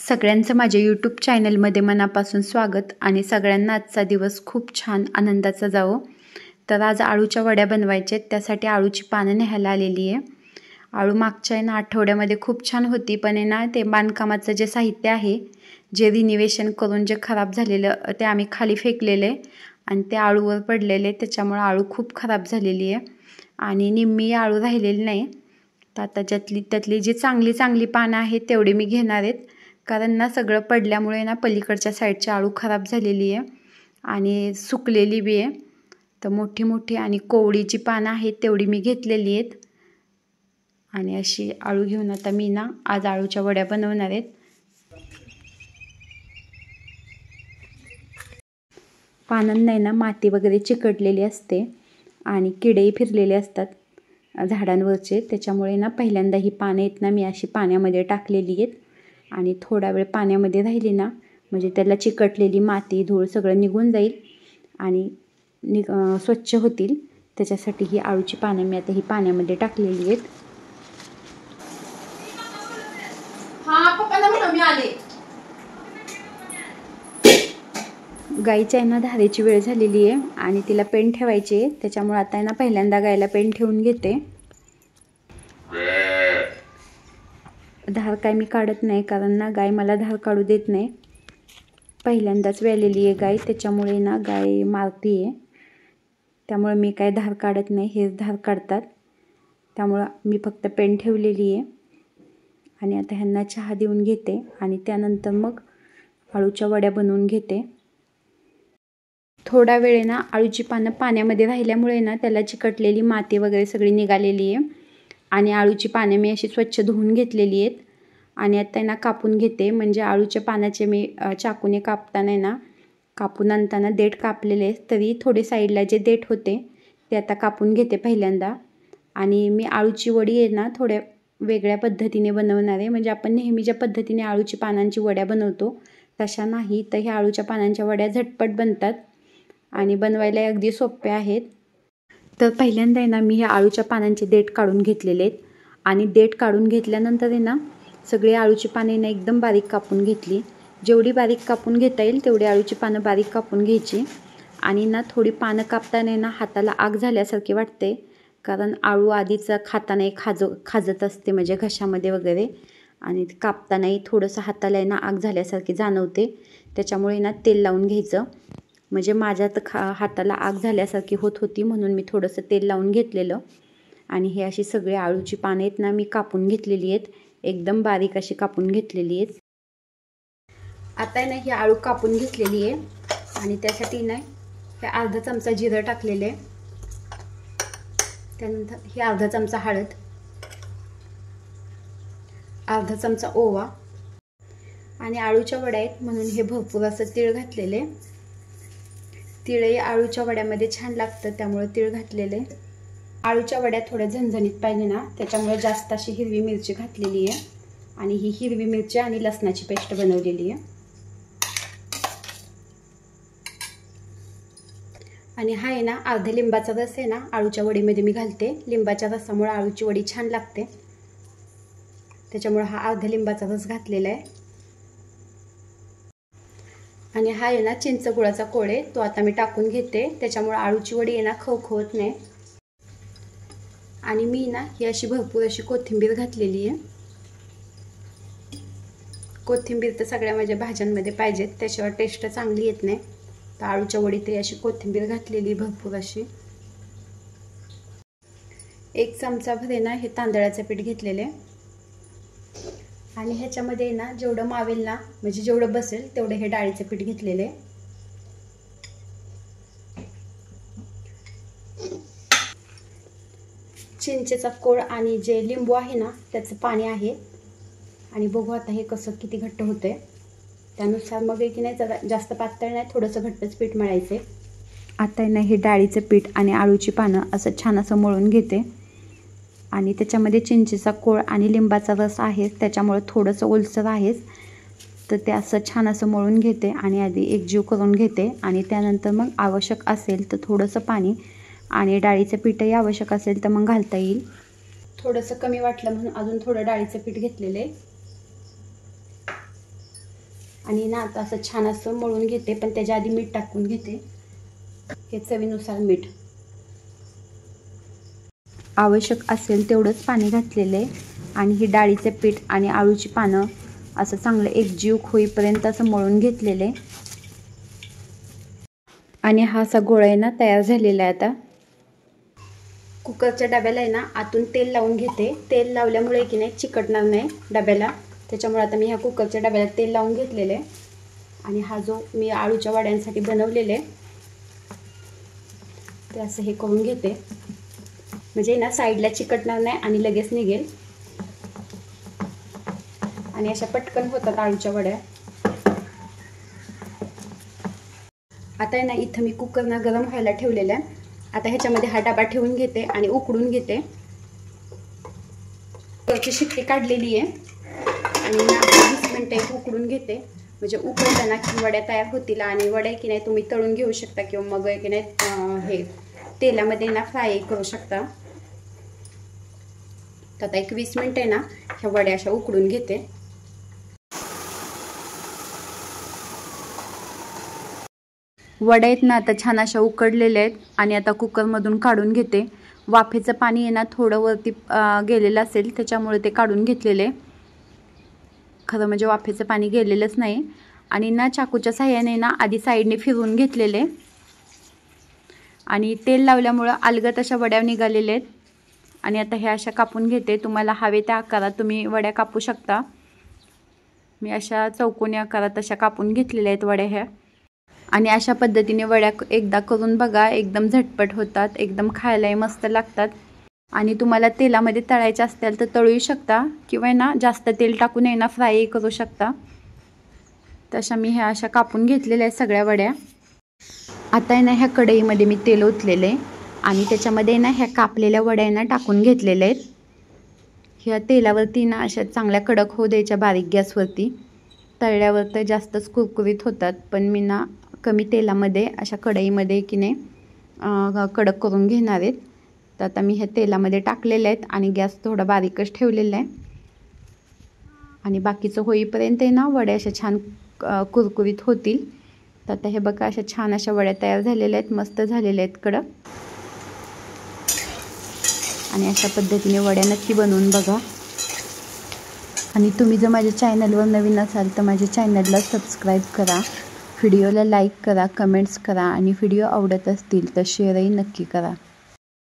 सगळ्यांचं माझ्या यूट्यूब चॅनलमध्ये मनापासून स्वागत आणि सगळ्यांना आजचा दिवस खूप छान आनंदाचा जावो। तर आज आळूच्या वड्या बनवायच्या आहेत, त्यासाठी आळूची पानं न्यायला आलेली आहे। आळू मागच्या आठवड्यामध्ये खूप छान होती, पण ते बांधकामाचं जे साहित्य आहे, जे रिनोव्हेशन करून जे खराब झालेलं ते आम्ही खाली फेकलेले आणि ते आळूवर पडलेले, त्याच्यामुळे आळू खूप खराब झालेली आहे आणि निम्मी आळू राहिलेली नाही। तर आता त्यातली जी चांगली पानं आहेत तेवढी मी घेणार आहेत, कारण सगळं पडल्यामुळे पलीकडच्या साईडची आळू खराब झालेली आहे आणि सुकलेली बी आहे। तर मोठी आणि कोवळीची पानं आहेत तेवढी मी घेतलेली आहेत आणि अशी आळू घेऊन आता मी आज आळूच्या वड्या बनवणार आहेत। पानांना माती वगैरे चिकटलेली असते आणि किडेही फिरलेले असतात झाडांवरचे, त्याच्यामुळे पहिल्यांदा ही पानं आहेत मी अशी पाण्यामध्ये टाकलेली आहेत आणि थोडा वेळ पाण्यामध्ये राहिली म्हणजे त्याला चिकटलेली माती धूळ सगळं निघून जाईल आणि स्वच्छ होतील। त्याच्यासाठी ही आळूची पानं मी आता ही पाण्यामध्ये टाकलेली आहेत। गाईच्या धारेची वेळ झालेली आहे आणि तिला पेंड ठेवायची आहे, त्याच्यामुळे आता पहिल्यांदा गायला पेंड ठेवून घेते। धार काय मी काढत नाही, कारण गाय मला धार काढू देत नाही। पहिल्यांदाच वेलेली आहे गाय, त्याच्यामुळे गाय मारती आहे, त्यामुळे मी काय धार काढत नाही, हेच धार काढतात। त्यामुळे मी फक्त पेंड ठेवलेली आहे आणि आता ह्यांना चहा देऊन घेते आणि त्यानंतर मग आळूच्या वड्या बनवून घेते। थोडा वेळ आळूची पानं पाण्यामध्ये राहिल्यामुळे त्याला चिकटलेली माती वगैरे सगळी निघालेली आहे आणि आळूची पाने मी अशी स्वच्छ धुवून घेतलेली आहेत आणि आता कापून घेते। म्हणजे आळूच्या पानाचे मी चाकूने कापताना कापून आणताना देठ कापलेले, तरी थोडे साईडला जे देठ होते ते आता कापून घेते पहिल्यांदा। आणि मी आळूची वडी आहे थोड्या वेगळ्या पद्धतीने बनवणार आहे, म्हणजे आपण नेहमी ज्या पद्धतीने आळूची पानांची वड्या बनवतो तशा नाही। तर ह्या आळूच्या पानांच्या वड्या झटपट बनतात आणि बनवायला अगदी सोप्या आहेत। तर पहिल्यांदा मी ह्या आळूच्या पानांचे देठ काढून घेतलेले आहेत आणि देठ काढून घेतल्यानंतर सगळी आळूची पाने एकदम बारीक कापून घेतली। जेवढी बारीक कापून घेता येईल तेवढी आळूची पानं बारीक कापून घ्यायची आणि थोडी पानं कापताना हाताला आग झाल्यासारखी वाटते, कारण आळू आधीच खाताना खाजत असते म्हणजे घशामध्ये वगैरे, आणि कापतानाही थोडंसं हाताला आग झाल्यासारखी जाणवते। त्याच्यामुळे तेल लावून घ्यायचं, म्हणजे माझ्या हाताला आग झाल्यासारखी होत होती म्हणून मी थोडंसं तेल लावून घेतलेलं। आणि हे अशी सगळी आळूची पानं आहेत मी कापून घेतलेली आहेत, एकदम बारीक अशी कापून घेतलेली आहेत। आता ही आळू कापून घेतलेली आहे आणि त्यासाठी हे अर्धा चमचा जिरं टाकलेले, त्यानंतर हे अर्धा चमचा हळद, अर्धा चमचा ओवा आणि आळूच्या वड्या आहेत म्हणून हे भरपूर असं तीळ घातलेले। तीळही आळूच्या वड्यामध्ये छान लागतं, त्यामुळे तीळ घातलेले। आळूच्या वड्या थोड्या झणझणीत पाहिजे त्याच्यामुळे जास्त अशी हिरवी मिरची घातलेली आहे आणि ही हिरवी मिरची आणि लसणाची पेस्ट बनवलेली आहे। आणि हा अर्धा लिंबाचा रस आहे आळूच्या वडीमध्ये मी घालते। लिंबाच्या रसामुळे आळूची वडी छान लागते, त्याच्यामुळे हा अर्धा लिंबाचा रस घातलेला आहे। आणि हा चिंच गुळाचा कोळ आहे, तो आता मी टाकून घेते, त्याच्यामुळे आळूची वडी खवखवत नाही। आणि मी ही अशी भरपूर अशी कोथिंबीर घातलेली आहे। कोथिंबीर तर सगळ्या माझ्या भाज्यांमध्ये पाहिजेत, त्याशिवाय टेस्ट चांगली येत नाही। तर आळूच्या वडीत तरी अशी कोथिंबीर घातलेली भरपूर अशी। एक चमचा भर हे तांदळाचं पीठ घेतलेले आणि ह्याच्यामध्ये जेवढं मावेल म्हणजे जेवढं बसेल तेवढं हे डाळीचं पीठ घेतलेले। चिंचेचा कोळ आणि जे लिंबू आहे त्याचं पाणी आहे आणि बघू आता हे कसं किती घट्ट होतंय, त्यानुसार मग की नाही जास्त पातळ नाही, थोडंसं घट्टच पीठ मळायचे। आता हे डाळीचं पीठ आणि आळूची पानं असं छान असं मळून घेते आणि त्याच्यामध्ये चिंचेचा कोळ आणि लिंबाचा रस आहे, त्याच्यामुळे थोडंसं ओलसर आहेच, तर ते असं छान असं मळून घेते आणि आधी एकजीव करून घेते आणि त्यानंतर मग आवश्यक असेल तर थोडंसं पाणी आणि डाळीचं पीठही आवश्यक असेल तर मग घालता येईल। थोडंसं कमी वाटलं म्हणून अजून थोडं डाळीचं पीठ घेतलेले। आणि ना आता असं छान असं मळून घेते, पण त्याच्या आधी मीठ टाकून घेते. हे चवीनुसार मीठ, आवश्यक असेल तेवढंच पाणी घातलेलं आहे. आणि ही डाळीचे पीठ आणि आळूची पानं असं चांगलं एकजीव होईपर्यंत असं मळून घेतलेलं आहे. आणि हा असा गोळा आहे ना तयार झालेला आहे. आता कुकरच्या डब्याला आहे ना आतून तेल लावून घेते. तेल लावल्यामुळे की नाही चिकटणार नाही डब्याला, त्याच्यामुळे आता मी ह्या कुकरच्या डब्याला तेल लावून घेतलेलं आहे. आणि हा जो मी आळूच्या वड्यांसाठी बनवलेले आहे ते असं हे करून घेते, म्हणजे ना साईडला चिकटणार नाही आणि लगेच निघेल. आणि अशा पटकन होतात आळूच्या वड्या. आता आहे ना इथं मी कुकर ना गरम व्हायला ठेवलेला आहे. आता ह्याच्यामध्ये हा डबा ठेवून घेते आणि उकडून घेते. कुकरची शिट्टी काढलेली आहे आणि 20 मिनिटं उकडून घेते, म्हणजे उकळताना की वड्या तयार होतील. आणि वड्या की नाही तुम्ही तळून घेऊ शकता किंवा मग की नाही हे तेलामध्ये ना फ्राय करू शकता. तर आता 20 मिनिटं आहे ना ह्या वड्या अशा उकडून घेते. वड्या आहेत ना आता छान अशा उकडलेल्या आहेत आणि आता कुकरमधून काढून घेते. वाफेचं पाणी आहे ना थोडं वरती गेलेलं असेल, त्याच्यामुळे ते काढून घेतलेले. खरं म्हणजे वाफेचं पाणी गेलेलंच नाही. आणि ना चाकूच्या साह्याने ना आधी साईडने फिरवून घेतलेले आणि तेल लावल्यामुळं अलगद अशा वड्या निघालेल्या आहेत. आणि आता ह्या अशा कापून घेते. तुम्हाला हवे त्या आकारात तुम्ही वड्या कापू शकता. मी अशा चौकोनी आकारात अशा कापून घेतलेल्या आहेत वड्या ह्या. आणि अशा पद्धतीने वड्या एकदा करून बघा, एकदम झटपट होतात, एकदम खायलाही मस्त लागतात. आणि तुम्हाला तेलामध्ये तळायचे असतील तर तळू शकता किंवा ना जास्त तेल टाकून ना फ्राय करू शकता. तशा मी ह्या अशा कापून घेतलेल्या आहेत सगळ्या वड्या. आता आहे ना ह्या कढईमध्ये मी तेल ओतलेलं आहे आणि त्याच्यामध्ये ना ह्या कापलेल्या वड्या ना टाकून घेतलेल्या आहेत. ह्या तेलावरती ना अशा चांगल्या कडक होऊ द्यायच्या बारीक गॅसवरती. तळल्यावर तर जास्तच कुरकुरीत होतात, पण मी ना कमी तेलामध्ये अशा कढईमध्ये की नाही कडक करून घेणार आहेत. तर आता मी ह्या तेलामध्ये टाकलेले आहेत आणि गॅस थोडा बारीकच ठेवलेला आहे. आणि बाकीचं होईपर्यंत ना वड्या अशा छान कुरकुरीत होतील. तर आता हे बघा अशा छान अशा वड्या तयार झालेल्या आहेत, मस्त झालेल्या आहेत कडक. आणि अशा पद्धतीने वड्या नक्की बनवून बघा. आणि तुम्ही जर माझ्या चॅनलवर नवीन असाल तर माझ्या चॅनलला सबस्क्राईब करा, व्हिडिओला लाईक करा, कमेंट्स करा आणि व्हिडिओ आवडत असतील तर शेअरही नक्की करा.